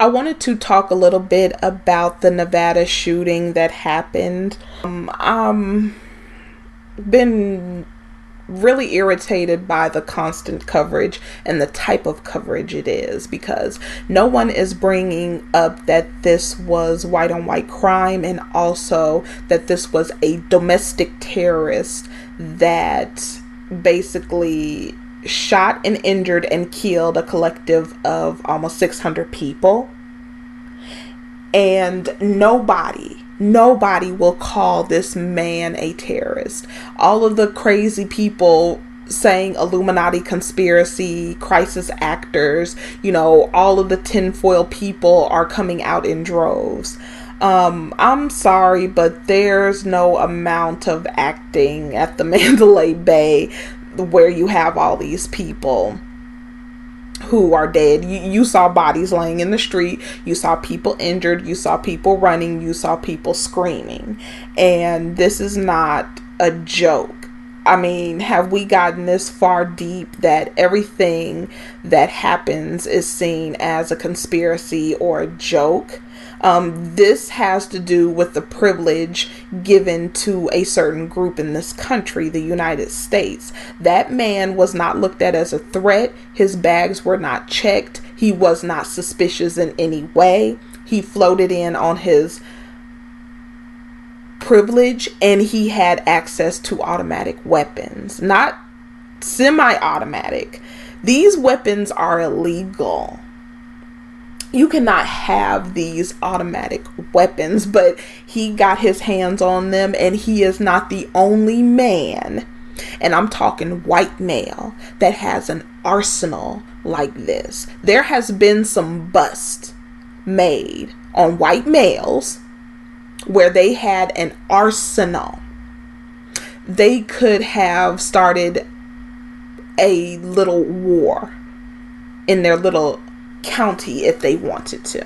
I wanted to talk a little bit about the Nevada shooting that happened. Been really irritated by the constant coverage and the type of coverage it is, because no one is bringing up that this was white on white crime, and also that this was a domestic terrorist that basically shot and injured and killed a collective of almost 600 people. And nobody will call this man a terrorist. All of the crazy people saying Illuminati conspiracy, crisis actors, all of the tinfoil people are coming out in droves. I'm sorry, but there's no amount of acting at the Mandalay Bay where you have all these people who are dead. You saw bodies laying in the street. You saw people injured. You saw people running. You saw people screaming. And this is not a joke. I mean, have we gotten this far deep that everything that happens is seen as a conspiracy or a joke? This has to do with the privilege given to a certain group in this country, the United States. That man was not looked at as a threat. His bags were not checked. He was not suspicious in any way. He floated in on his privilege, and he had access to automatic weapons, not semi-automatic. These weapons are illegal. You cannot have these automatic weapons, but he got his hands on them, and he is not the only man, and I'm talking white male, that has an arsenal like this. There has been some busts made on white males where they had an arsenal. They could have started a little war in their little county if they wanted to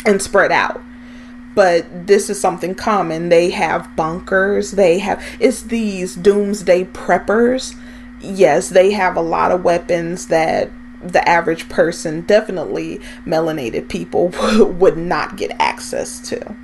and spread out. But this is something common. They have bunkers. It's these doomsday preppers. Yes, they have a lot of weapons that the average person, definitely melanated people, would not get access to.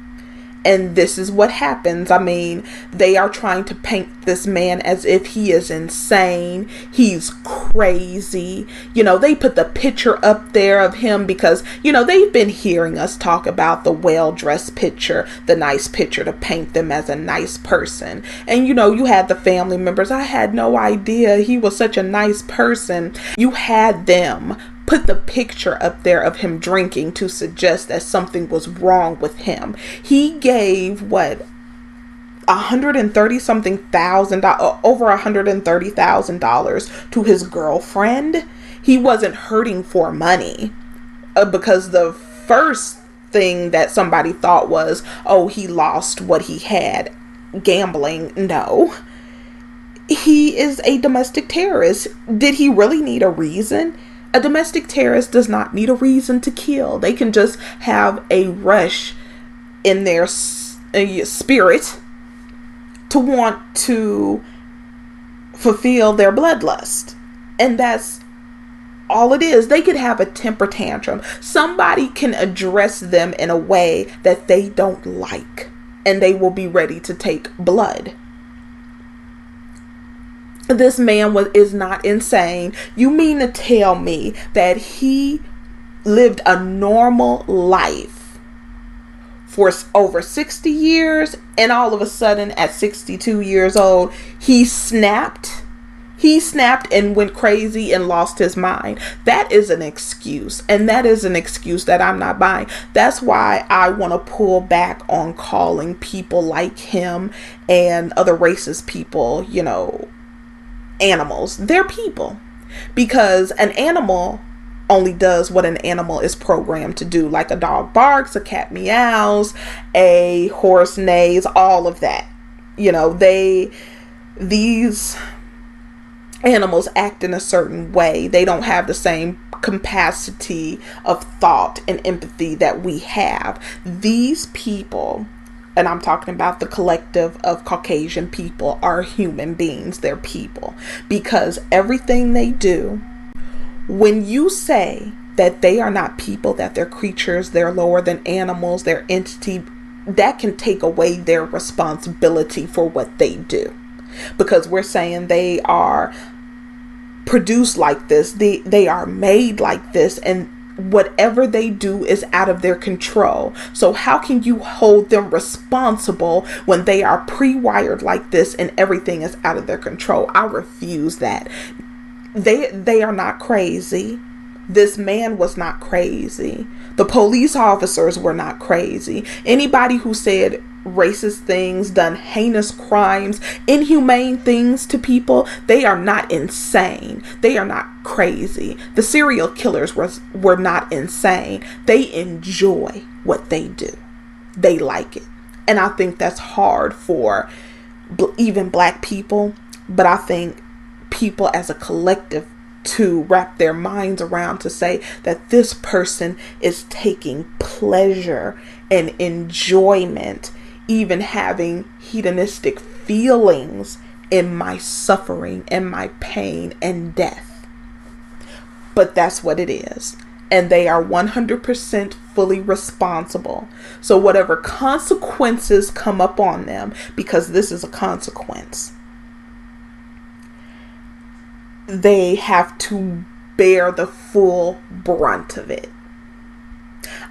And this is what happens. I mean, they are trying to paint this man as if he is insane. He's crazy. They put the picture up there of him because, they've been hearing us talk about the well-dressed picture, the nice picture, to paint them as a nice person. And, you had the family members. I had no idea he was such a nice person. You had them put the picture up there of him drinking to suggest that something was wrong with him. He gave $130,000, over $130,000 to his girlfriend. He wasn't hurting for money, because the first thing that somebody thought was, oh, he lost what he had gambling. No, he is a domestic terrorist. Did he really need a reason? A domestic terrorist does not need a reason to kill. They can just have a rush in their spirit to want to fulfill their bloodlust. And that's all it is. They could have a temper tantrum. Somebody can address them in a way that they don't like, and they will be ready to take blood. This man is not insane. You mean to tell me that he lived a normal life for over 60 years, and all of a sudden at 62 years old, he snapped? He snapped and went crazy and lost his mind. That is an excuse, and that is an excuse that I'm not buying. That's why I want to pull back on calling people like him and other racist people, animals. They're people, because an animal only does what an animal is programmed to do. Like a dog barks, a cat meows, a horse neighs, all of that. These animals act in a certain way. They don't have the same capacity of thought and empathy that we have. These people, and I'm talking about the collective of Caucasian people, are human beings. They're people, because everything they do, when you say that they are not people, that they're creatures, they're lower than animals, they're entity, that can take away their responsibility for what they do. Because we're saying they are produced like this, they are made like this, and whatever they do is out of their control. So how can you hold them responsible when they are pre-wired like this and everything is out of their control? I refuse that. They are not crazy. This man was not crazy. The police officers were not crazy. Anybody who said racist things, done heinous crimes, inhumane things to people, they are not insane. They are not crazy. The serial killers were not insane. They enjoy what they do. They like it. And I think that's hard for even black people, but I think people as a collective to wrap their minds around, to say that this person is taking pleasure and enjoyment, even having hedonistic feelings in my suffering and my pain and death. But that's what it is. And they are 100% fully responsible. So whatever consequences come up on them, because this is a consequence, they have to bear the full brunt of it.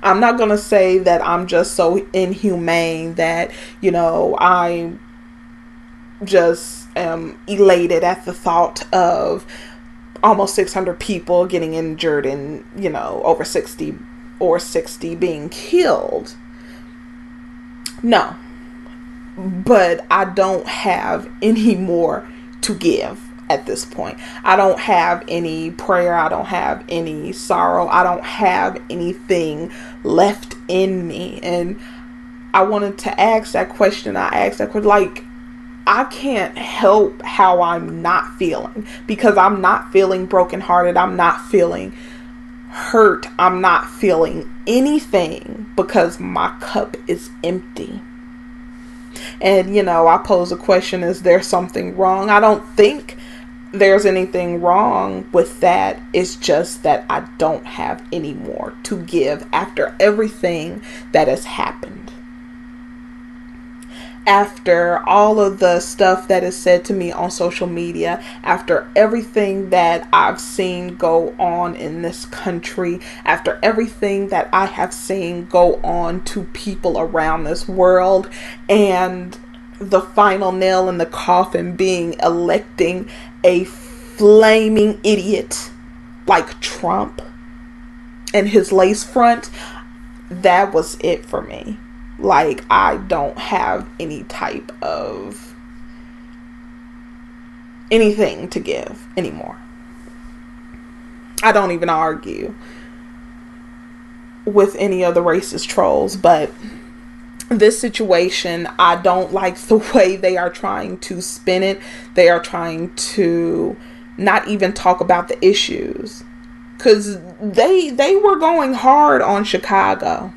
I'm not going to say that I'm just so inhumane that, I just am elated at the thought of almost 600 people getting injured and, over 60 being killed. No. But I don't have any more to give. At this point, I don't have any prayer. I don't have any sorrow. I don't have anything left in me. And I wanted to ask that question. I asked that question, like, I can't help how I'm not feeling, because I'm not feeling brokenhearted. I'm not feeling hurt. I'm not feeling anything, because my cup is empty. And, I pose a question, is there something wrong? I don't think there's anything wrong with that. It's just that I don't have any more to give after everything that has happened. After all of the stuff that is said to me on social media, after everything that I've seen go on in this country, after everything that I have seen go on to people around this world, and the final nail in the coffin being electing a flaming idiot like Trump and his lace front, that was it for me. Like, I don't have any type of anything to give anymore. I don't even argue with any of the racist trolls, but this situation, I don't like the way they are trying to spin it. They are trying to not even talk about the issues, because they were going hard on Chicago.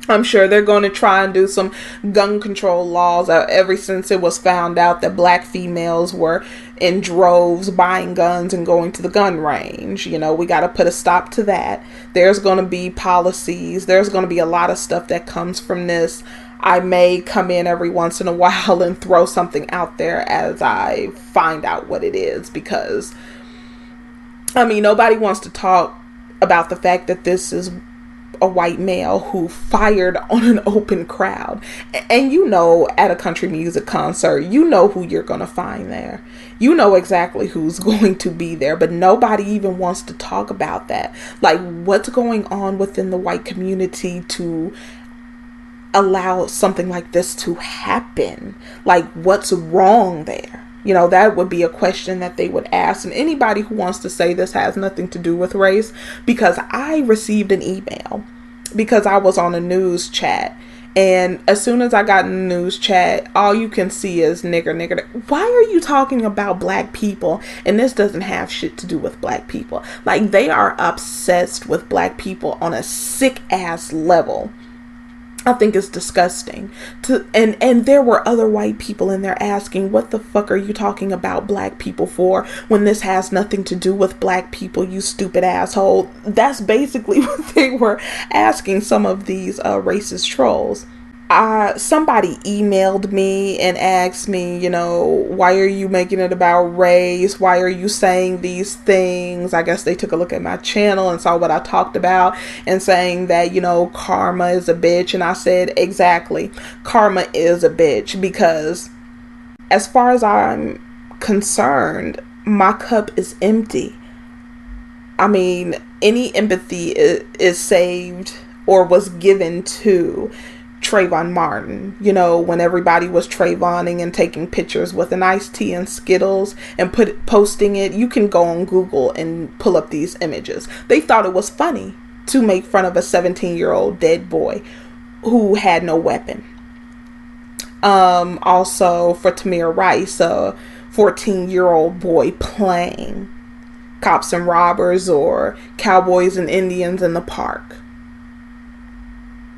I'm sure they're going to try and do some gun control laws ever since it was found out that black females were in droves buying guns and going to the gun range. We got to put a stop to that. There's going to be policies. There's going to be a lot of stuff that comes from this. I may come in every once in a while and throw something out there as I find out what it is, because, nobody wants to talk about the fact that this is a white male who fired on an open crowd. And at a country music concert, who you're going to find there. You know exactly who's going to be there, but nobody even wants to talk about that. Like, what's going on within the white community to allow something like this to happen? Like, what's wrong there? That would be a question that they would ask. And anybody who wants to say this has nothing to do with race, because I received an email because I was on a news chat. And as soon as I got in the news chat, all you can see is nigger. Why are you talking about black people? And this doesn't have shit to do with black people. Like, they are obsessed with black people on a sick ass level. I think it's disgusting. And there were other white people in there asking, what the fuck are you talking about black people for when this has nothing to do with black people, you stupid asshole. That's basically what they were asking some of these racist trolls. Somebody emailed me and asked me, why are you making it about race? Why are you saying these things? I guess they took a look at my channel and saw what I talked about and saying that, karma is a bitch. And I said, exactly. Karma is a bitch, because as far as I'm concerned, my cup is empty. I mean, any empathy is saved or was given to Trayvon Martin, when everybody was Trayvoning and taking pictures with an iced tea and Skittles and posting it. You can go on Google and pull up these images. They thought it was funny to make fun of a 17-year-old dead boy who had no weapon. Also for Tamir Rice, a 14-year-old boy playing cops and robbers or cowboys and Indians in the park.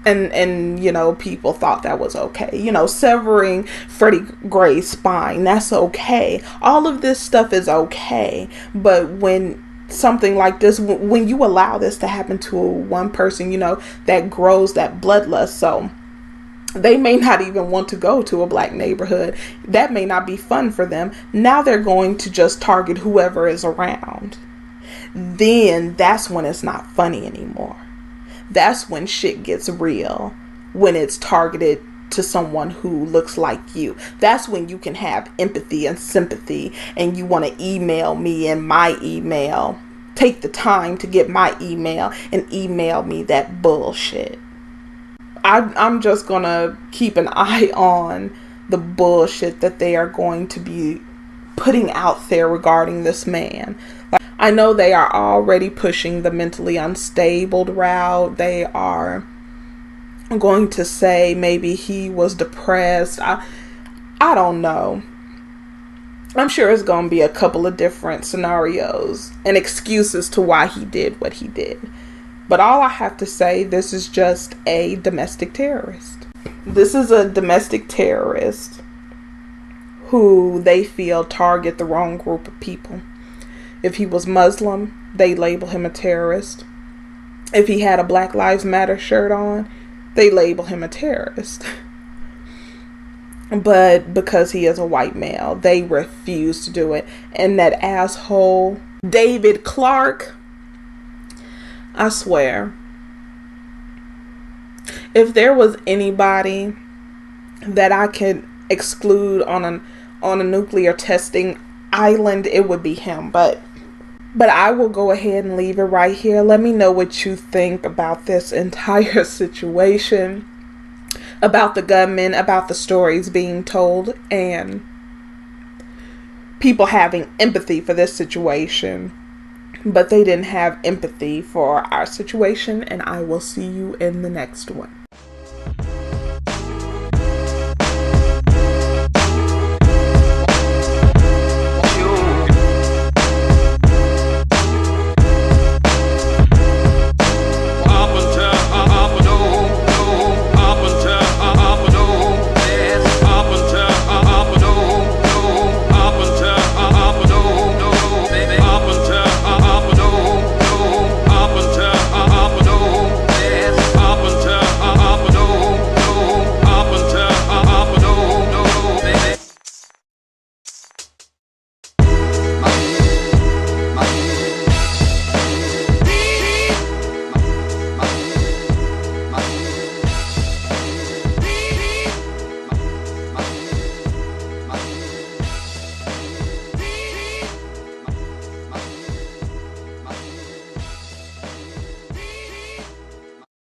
And people thought that was okay. Severing Freddie Gray's spine, that's okay. All of this stuff is okay. But when something like this, when you allow this to happen to one person, that grows that bloodlust. So they may not even want to go to a black neighborhood. That may not be fun for them. Now they're going to just target whoever is around. Then that's when it's not funny anymore. That's when shit gets real, when it's targeted to someone who looks like you. That's when you can have empathy and sympathy, and you want to email me and my email. Take the time to get my email and email me that bullshit. I'm just going to keep an eye on the bullshit that they are going to be putting out there regarding this man. I know they are already pushing the mentally unstable route. They are going to say maybe he was depressed. I don't know. I'm sure it's going to be a couple of different scenarios and excuses to why he did what he did. But all I have to say, this is just a domestic terrorist. This is a domestic terrorist who they feel target the wrong group of people. If he was Muslim, they label him a terrorist. If he had a Black Lives Matter shirt on, they label him a terrorist. But because he is a white male, they refuse to do it. And that asshole, David Clark, I swear, if there was anybody that I could exclude on a nuclear testing island, it would be him. But I will go ahead and leave it right here. Let me know what you think about this entire situation, about the gunman, about the stories being told, and people having empathy for this situation, but they didn't have empathy for our situation. And I will see you in the next one.